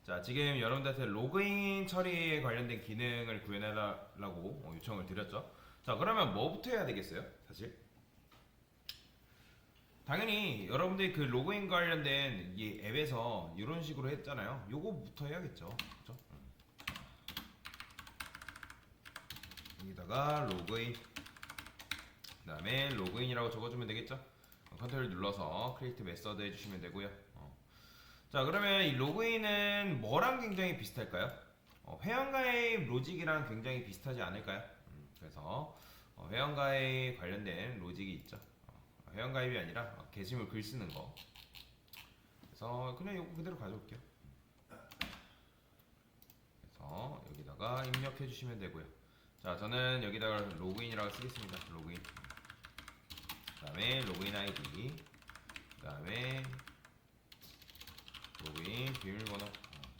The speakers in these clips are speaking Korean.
자, 지금 여러분들한테 로그인 처리에 관련된 기능을 구현해달라고 요청을 드렸죠. 자, 그러면 뭐부터 해야 되겠어요? 사실 당연히 여러분들이 그 로그인 관련된 이 앱에서 이런 식으로 했잖아요. 요거부터 해야겠죠. 그죠? 여기다가 로그인, 그 다음에 로그인이라고 적어주면 되겠죠. 컨트롤 눌러서 크리에이트 메서드 해주시면 되고요. 자, 그러면 이 로그인은 뭐랑 굉장히 비슷할까요? 회원가입 로직이랑 굉장히 비슷하지 않을까요? 그래서 회원가입 관련된 로직이 있죠. 회원가입이 아니라 게시물 글 쓰는 거. 그래서 그냥 이거 그대로 가져올게요. 그래서 여기다가 입력해 주시면 되고요. 자, 저는 여기다가 로그인이라고 쓰겠습니다. 로그인. 그 다음에 로그인 아이디. 그 다음에 로그인 비밀번호.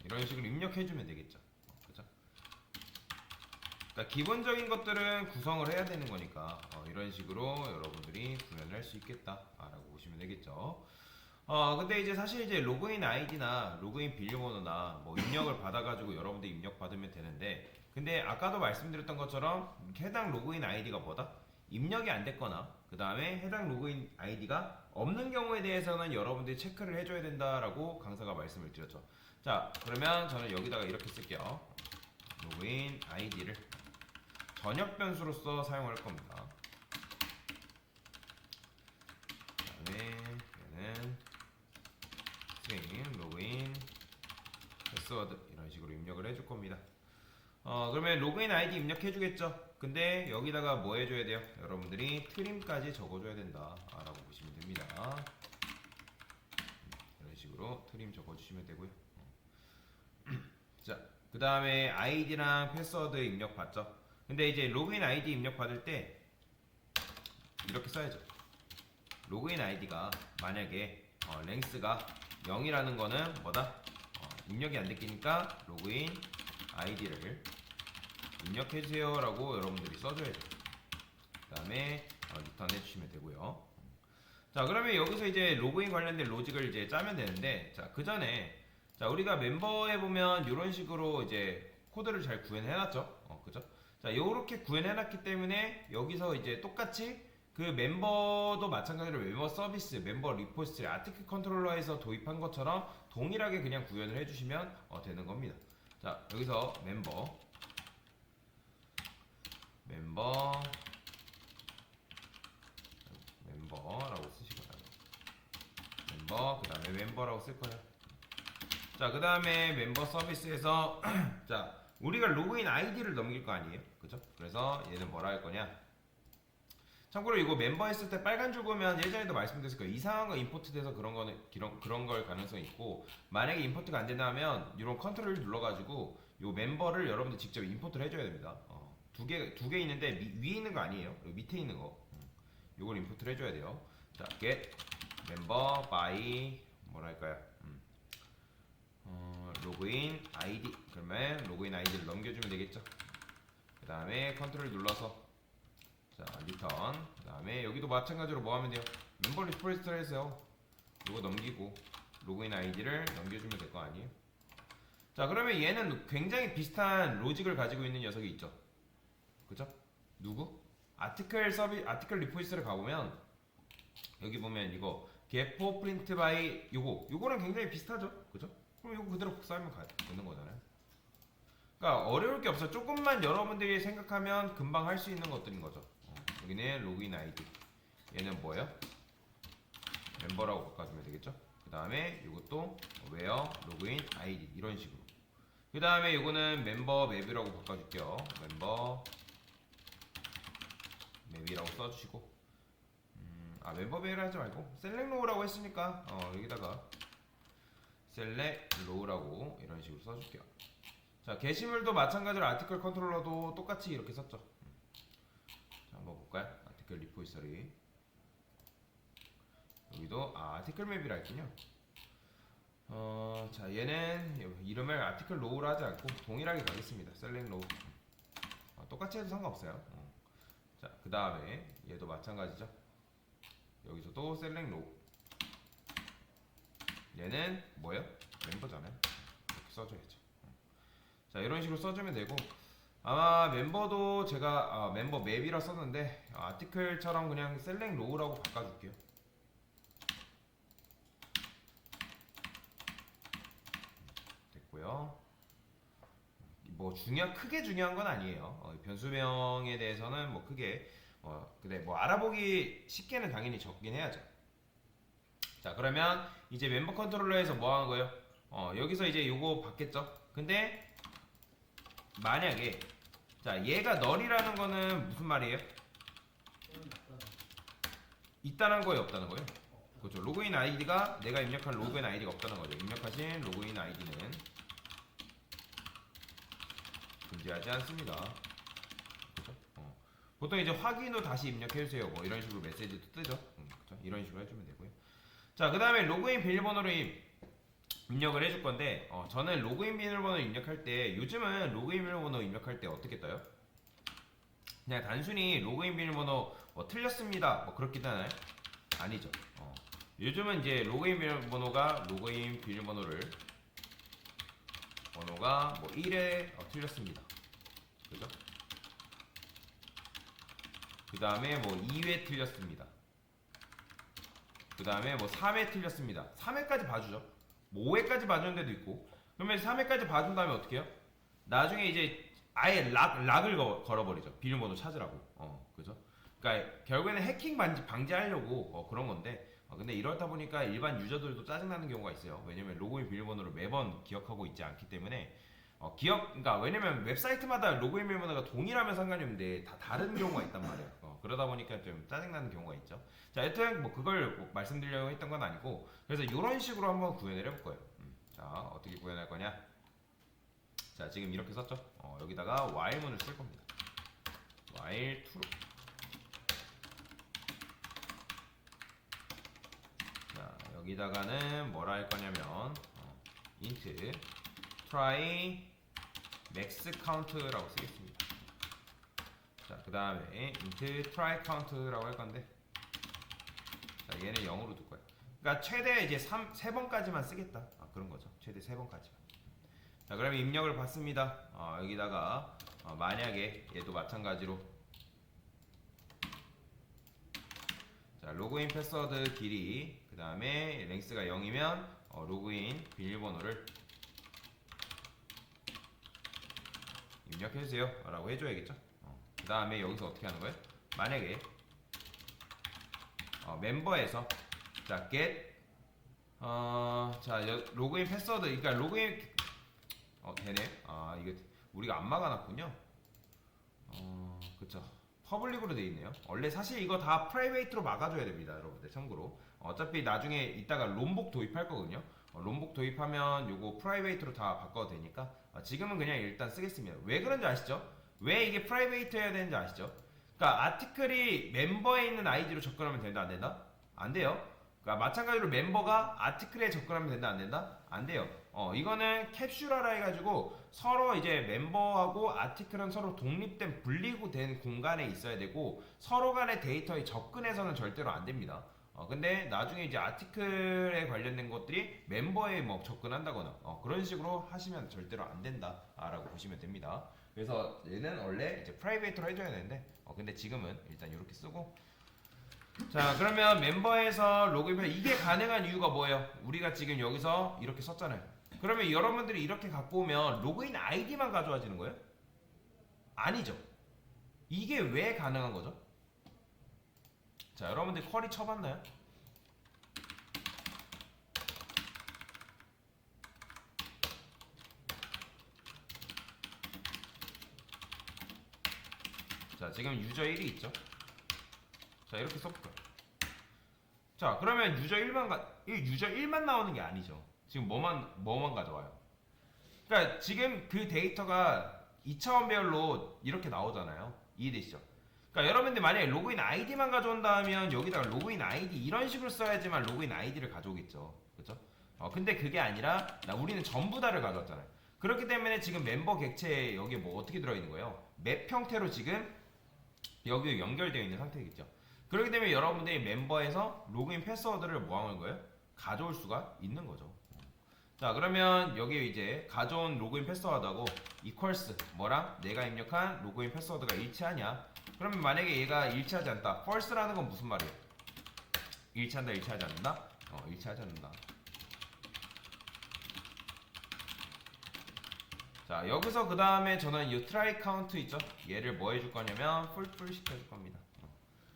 이런 식으로 입력해 주면 되겠죠. 그죠? 그러니까 기본적인 것들은 구성을 해야 되는 거니까 이런 식으로 여러분들이 구현을 할 수 있겠다라고 보시면 되겠죠. 근데 이제 사실 이제 로그인 아이디나 로그인 비밀번호나 뭐 입력을 받아가지고 여러분들 입력 받으면 되는데, 근데 아까도 말씀드렸던 것처럼 해당 로그인 아이디가 뭐다? 입력이 안 됐거나 그 다음에 해당 로그인 아이디가 없는 경우에 대해서는 여러분들이 체크를 해줘야 된다라고 강사가 말씀을 드렸죠. 자, 그러면 저는 여기다가 이렇게 쓸게요. 로그인 아이디를 전역 변수로서 사용할 겁니다. 그 다음에 얘는 스트링 로그인 패스워드 이런 식으로 입력을 해줄 겁니다. 그러면 로그인 아이디 입력해 주겠죠. 근데 여기다가 뭐 해줘야 돼요? 여러분들이 트림까지 적어줘야 된다 라고 보시면 됩니다. 이런 식으로 트림 적어주시면 되고요. 자, 그 다음에 아이디랑 패스워드 입력 받죠. 근데 이제 로그인 아이디 입력 받을 때 이렇게 써야죠. 로그인 아이디가 만약에 랭스가 0이라는 거는 뭐다? 입력이 안 됐으니까 로그인 아이디를 입력해주세요 라고 여러분들이 써줘야 돼요. 그 다음에 리턴 해주시면 되고요. 자, 그러면 여기서 이제 로그인 관련된 로직을 이제 짜면 되는데, 자, 그 전에 자, 우리가 멤버에 보면 이런 식으로 이제 코드를 잘 구현해놨죠. 그죠? 자, 요렇게 구현해놨기 때문에 여기서 이제 똑같이 그 멤버도 마찬가지로 멤버 서비스, 멤버 리포지트리, 아티클 컨트롤러에서 도입한 것처럼 동일하게 그냥 구현을 해주시면 되는 겁니다. 자, 여기서 멤버라고 쓰시고요. 멤버, 그 다음에 멤버라고 쓸 거예요. 자, 그 다음에 멤버 서비스에서 자, 우리가 로그인 아이디를 넘길 거 아니에요? 그죠? 그래서 얘는 뭐라 할 거냐? 참고로 이거 멤버 했을 때 빨간 줄 보면 예전에도 말씀드렸을 거예요. 이상한 거 임포트 돼서 그런 걸 가능성이 있고, 만약에 임포트가 안 된다면 이런 컨트롤을 눌러가지고 요 멤버를 여러분들 직접 임포트를 해줘야 됩니다. 두 개 있는데 위에 있는 거 아니에요. 밑에 있는 거. 요걸 임포트를 해줘야 돼요. 자, get member by 뭐라 할까요? 로그인 아이디. 그러면 로그인 아이디를 넘겨주면 되겠죠. 그 다음에 컨트롤 눌러서 자, 리턴. 그 다음에 여기도 마찬가지로 뭐 하면 돼요? 멤버 리포지터리 해서 이거 넘기고 로그인 아이디를 넘겨주면 될 거 아니에요? 자, 그러면 얘는 굉장히 비슷한 로직을 가지고 있는 녀석이 있죠. 그죠? 누구? 아티클 리포지터리 가보면 여기 보면 이거 get for print by 요거랑 굉장히 비슷하죠? 그죠? 그럼 이거 그대로 복사하면 되는 거잖아요. 그러니까 어려울 게 없어. 조금만 여러분들이 생각하면 금방 할 수 있는 것들인 거죠. 여기는 로그인 아이디. 얘는 뭐예요? 멤버라고 바꿔주면 되겠죠? 그 다음에 이것도 where 로그인 아이디 이런 식으로. 그 다음에 이거는 멤버 맵이라고 바꿔줄게요. 멤버 맵이라고 써주시고. 멤버 맵을 하지 말고 셀렉 로우라고 했으니까 여기다가 셀렉 로우라고 이런 식으로 써줄게요. 자, 게시물도 마찬가지로 아티클 컨트롤러도 똑같이 이렇게 썼죠. 자, 한번 볼까요? 아티클 리포지터리. 여기도 아티클 맵이라 했군요. 자, 얘는 이름을 아티클 로우로 하지 않고 동일하게 가겠습니다. 셀렉 로우. 똑같이 해도 상관없어요. 자, 그 다음에 얘도 마찬가지죠. 여기서도 셀렉 로우. 얘는 뭐예요? 멤버잖아요. 이렇게 써줘야죠. 자, 이런 식으로 써주면 되고, 아마 멤버도 제가 멤버 맵이라 썼는데 아티클처럼 그냥 셀렉 로우라고 바꿔줄게요. 됐고요. 뭐 크게 중요한 건 아니에요. 변수명에 대해서는 뭐 크게 근데 뭐 알아보기 쉽게는 당연히 적긴 해야죠. 자, 그러면 이제 멤버 컨트롤러에서 뭐 하는 거예요? 여기서 이제 요거 받겠죠? 근데 만약에 자, 얘가 널이라는 거는 무슨 말이에요? 있다는 거예요, 없다는 거예요? 그렇죠. 로그인 아이디가 내가 입력한 로그인 아이디가 없다는 거죠. 입력하신 로그인 아이디는 존재하지 않습니다. 그렇죠? 보통 이제 확인 후 다시 입력해주세요. 뭐 이런 식으로 메시지도 뜨죠. 그렇죠? 이런 식으로 해주면 되고요. 자, 그 다음에 로그인 비밀번호로 입력을 해줄 건데, 저는 로그인 비밀번호 입력할 때, 요즘은 로그인 비밀번호 입력할 때 어떻게 떠요? 그냥 단순히 로그인 비밀번호 틀렸습니다. 뭐 그렇게 하나요? 아니죠. 요즘은 이제 로그인 비밀번호가 로그인 비밀번호가 뭐 1에 틀렸습니다. 그죠? 그 다음에 뭐 2회 틀렸습니다. 그 다음에 뭐 3회 틀렸습니다. 3회까지 봐주죠. 뭐 5회까지 봐주는 데도 있고. 그러면 3회까지 봐준 다음에 어떻게 해요? 나중에 이제 아예 락을 걸어버리죠. 비밀번호 찾으라고. 그죠? 그러니까 결국에는 해킹 방지하려고 그런 건데, 근데 이렇다 보니까 일반 유저들도 짜증나는 경우가 있어요. 왜냐면 로그인 비밀번호를 매번 기억하고 있지 않기 때문에 그러니까 왜냐면 웹사이트마다 로그인 비밀번호가 동일하면 상관이 없는데 다 다른 경우가 있단 말이에요. 그러다 보니까 좀 짜증나는 경우가 있죠. 자, 여튼 뭐 그걸 꼭 말씀드리려고 했던 건 아니고, 그래서 이런 식으로 한번 구현을 해볼 거예요. 자, 어떻게 구현할 거냐? 자, 지금 이렇게 썼죠? 여기다가 while문을 쓸 겁니다. while true. 자, 여기다가는 뭐라 할 거냐면 int try max count라고 쓰겠습니다. 자, 그 다음에 int try count라고 할 건데, 자, 얘는 0으로 둘 거예요. 그러니까 최대 이제 3번까지만 쓰겠다. 그런 거죠. 최대 3번까지만. 자, 그러면 입력을 받습니다. 여기다가 만약에 얘도 마찬가지로 자, 로그인 패스워드 길이 그 다음에 랭스가 0이면 로그인 비밀번호를 입력해주세요 라고 해줘야겠죠. 그 다음에 여기서 어떻게 하는 거예요? 만약에 멤버에서 자 get 자 로그인 패스워드, 그러니까 로그인 되네. 이거 우리가 안 막아놨군요. 그쵸. 퍼블릭으로 돼 있네요. 원래 사실 이거 다 프라이베이트로 막아줘야 됩니다, 여러분들. 참고로 어차피 나중에 이따가 롬복 도입할 거거든요. 롬복 도입하면 요거 프라이베이트로 다 바꿔도 되니까 지금은 그냥 일단 쓰겠습니다. 왜 그런지 아시죠? 왜 이게 프라이베이트 해야 되는지 아시죠? 그러니까 아티클이 멤버에 있는 아이디로 접근하면 된다, 안 된다? 안 돼요. 그러니까 마찬가지로 멤버가 아티클에 접근하면 된다, 안 된다? 안 돼요. 이거는 캡슐화라 해가지고 서로 이제 멤버하고 아티클은 서로 독립된 분리고 된 공간에 있어야 되고 서로 간의 데이터에 접근해서는 절대로 안 됩니다. 근데 나중에 이제 아티클에 관련된 것들이 멤버에 뭐 접근한다거나 그런 식으로 하시면 절대로 안 된다라고 보시면 됩니다. 그래서 얘는 원래 이제 프라이베이트로 해줘야 되는데 근데 지금은 일단 이렇게 쓰고, 자, 그러면 멤버에서 로그인, 이게 가능한 이유가 뭐예요? 우리가 지금 여기서 이렇게 썼잖아요. 그러면 여러분들이 이렇게 갖고 오면 로그인 아이디만 가져와지는 거예요? 아니죠. 이게 왜 가능한 거죠? 자, 여러분들 쿼리 쳐봤나요? 자, 지금 유저 1이 있죠? 자, 이렇게 써볼까요? 자, 그러면 유저 1만 나오는 게 아니죠. 지금 뭐만 가져와요? 그러니까 지금 그 데이터가 2차원 배열로 이렇게 나오잖아요. 이해되시죠? 그러니까 여러분들 만약에 로그인 아이디만 가져온다면 여기다가 로그인 아이디 이런 식으로 써야지만 로그인 아이디를 가져오겠죠. 그렇죠? 근데 그게 아니라 우리는 전부 다를 가져왔잖아요. 그렇기 때문에 지금 멤버 객체에 여기 뭐 어떻게 들어있는 거예요? 맵 형태로 지금 여기 연결되어 있는 상태겠죠. 그렇기 때문에 여러분들이 멤버에서 로그인 패스워드를 뭐 하는 거예요? 가져올 수가 있는 거죠. 자, 그러면 여기 이제 가져온 로그인 패스워드하고 equals 뭐랑 내가 입력한 로그인 패스워드가 일치하냐? 그러면 만약에 얘가 일치하지 않다. false라는 건 무슨 말이에요? 일치한다, 일치하지 않는다? 일치하지 않는다. 자, 여기서 그 다음에 저는 이 try count 있죠? 얘를 뭐 해줄 거냐면 full 시켜줄 겁니다.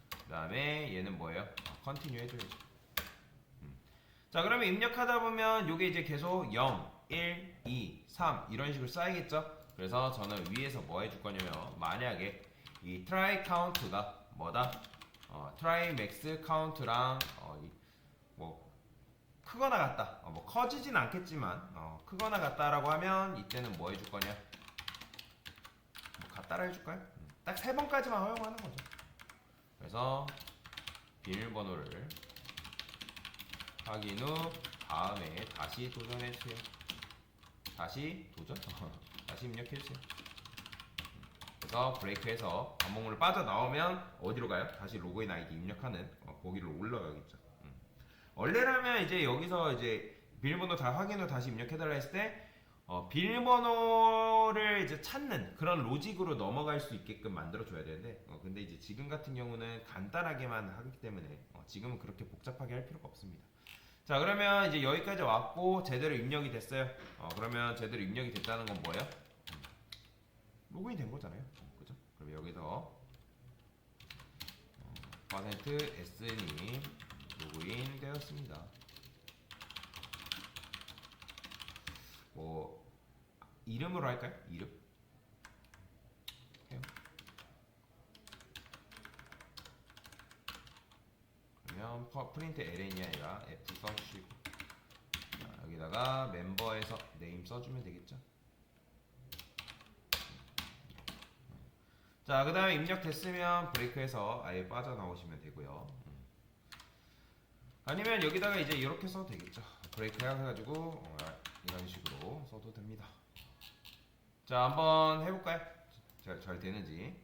그 다음에 얘는 뭐예요? continue 해줘야죠. 자, 그러면 입력하다 보면 요게 이제 계속 0, 1, 2, 3 이런 식으로 쌓이겠죠? 그래서 저는 위에서 뭐 해줄 거냐면 만약에 이 try count가 뭐다? try max count랑 뭐 크거나 같다. 뭐 커지진 않겠지만 크거나 같다라고 하면 이때는 뭐 해줄 거냐? 뭐 같다라 해줄까요? 딱 3번까지만 허용하는 거죠. 그래서 비밀번호를 확인 후 다음에 다시 도전해주세요. 다시 도전? 다시 입력해주세요. 그래서 브레이크해서 반복문을 빠져나오면 어디로 가요? 다시 로그인 아이디 입력하는 거기로 올라가겠죠. 원래라면 이제 여기서 이제 비밀번호 다 확인 후 다시 입력해달라 했을 때 비밀번호를 이제 찾는 그런 로직으로 넘어갈 수 있게끔 만들어줘야 되는데 근데 이제 지금 같은 경우는 간단하게만 하기 때문에 지금은 그렇게 복잡하게 할 필요가 없습니다. 자, 그러면 이제 여기까지 왔고 제대로 입력이 됐어요. 그러면 제대로 입력이 됐다는 건 뭐예요? 로그인 된 거잖아요. 그죠? 그럼 여기서 %S님 로그인 되었습니다. 뭐 이름으로 할까요? 이름? 해요. 그러면 프린트 LN이 아니라 F 써주시고 여기다가 멤버에서 네임 써주면 되겠죠. 자, 그 다음에 입력됐으면 브레이크해서 아예 빠져나오시면 되고요. 아니면 여기다가 이제 이렇게 써도 되겠죠. 브레이크 해가지고 이런 식으로 써도 됩니다. 자, 한번 해볼까요? 잘 되는지.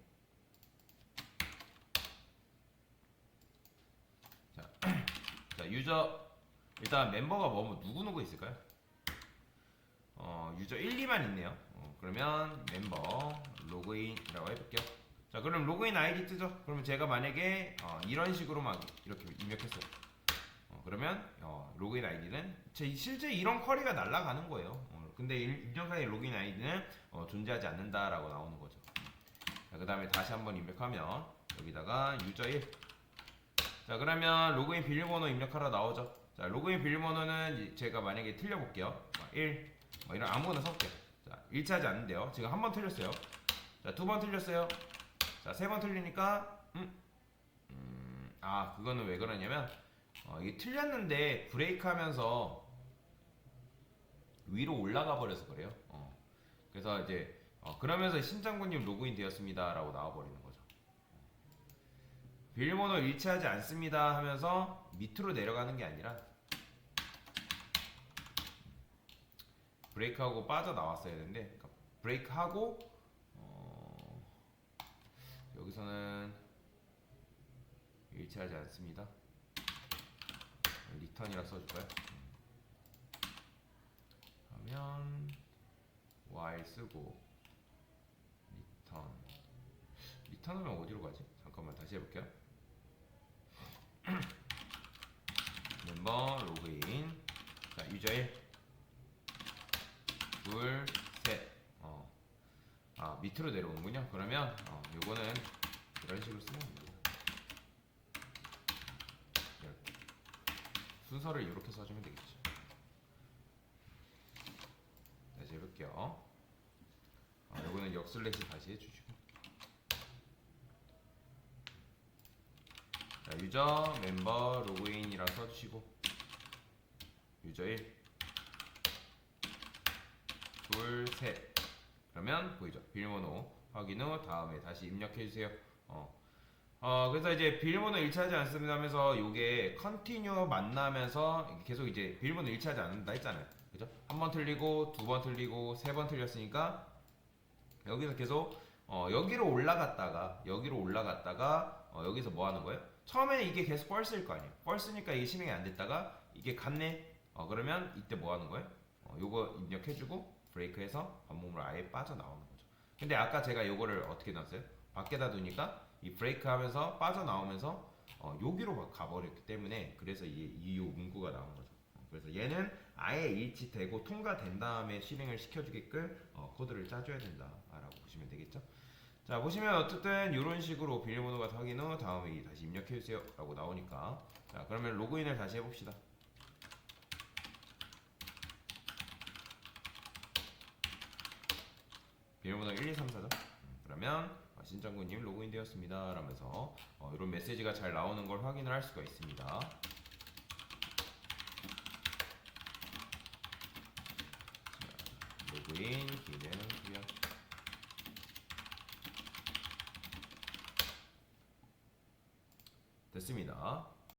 자, 유저 일단 멤버가 누구 있을까요? 유저 1, 2만 있네요. 그러면 멤버 로그인이라고 해볼게요. 자, 그럼 로그인 아이디 뜨죠? 그러면 제가 만약에 이런 식으로 막 이렇게 입력했어요. 그러면 로그인 아이디는 실제 이런 쿼리가 날아가는 거예요. 근데 입력한 로그인 아이디는 존재하지 않는다라고 나오는 거죠. 자, 그 다음에 다시 한번 입력하면 여기다가 유저 1. 자, 그러면 로그인 비밀번호 입력하러 나오죠. 자, 로그인 비밀번호는 제가 만약에 틀려볼게요. 1 이런 아무거나 써볼게요. 자, 일치하지 않는데요. 지금 한 번 틀렸어요. 자, 2번 틀렸어요. 자, 3번 틀리니까 그거는 왜 그러냐면 이게 틀렸는데 브레이크 하면서 위로 올라가 버려서 그래요. 그래서 이제 그러면서 신장군님 로그인 되었습니다 라고 나와버리는 거죠. 비밀번호 일치하지 않습니다 하면서 밑으로 내려가는 게 아니라 브레이크하고 빠져나왔어야 되는데 그러니까 브레이크하고 여기서는 일치하지 않습니다. 리턴이라 써줄까요? 하면 while 쓰고 리턴 하면 어디로 가지? 잠깐만 다시 해볼게요. 멤버 로그인. 자, 유저 1 둘, 셋. 밑으로 내려오는군요. 그러면 요거는 이런 식으로 쓰면 됩니다. 이렇게. 순서를 이렇게 써주면 되겠죠. 다시 해볼게요. 요거는 역슬래시 다시 해주시고. 자, 유저 멤버 로그인이라 써주시고 유저 1 둘, 셋. 그러면 보이죠? 비밀번호 확인 후 다음에 다시 입력해주세요. 그래서 이제 비밀번호 일치하지 않습니다 하면서 요게 컨티뉴 만나면서 계속 이제 비밀번호 일치하지 않는다 했잖아요. 그죠? 한 번 틀리고, 2번 틀리고, 3번 틀렸으니까 여기서 계속 여기로 올라갔다가 여기서 뭐 하는 거예요? 처음에는 이게 계속 false일 거 아니에요. false니까 이게 실행이 안 됐다가 이게 같네. 그러면 이때 뭐 하는 거예요? 요거 입력해주고 브레이크해서 관문으로 아예 빠져나오는 거죠. 근데 아까 제가 요거를 어떻게 놨어요? 밖에다 두니까 이 브레이크 하면서 빠져나오면서 여기로 가버렸기 때문에 그래서 이 문구가 나온 거죠. 그래서 얘는 아예 일치되고 통과된 다음에 실행을 시켜주게끔 코드를 짜줘야 된다라고 보시면 되겠죠. 자, 보시면 어쨌든 이런 식으로 비밀번호 같은 확인 후 다음에 다시 입력해주세요 라고 나오니까, 자, 그러면 로그인을 다시 해봅시다. 비밀번호 1234죠. 그러면 신장군님 로그인 되었습니다 라면서 이런 메시지가 잘 나오는 걸 확인을 할 수가 있습니다. 자, 로그인 기대는고요. 됐습니다.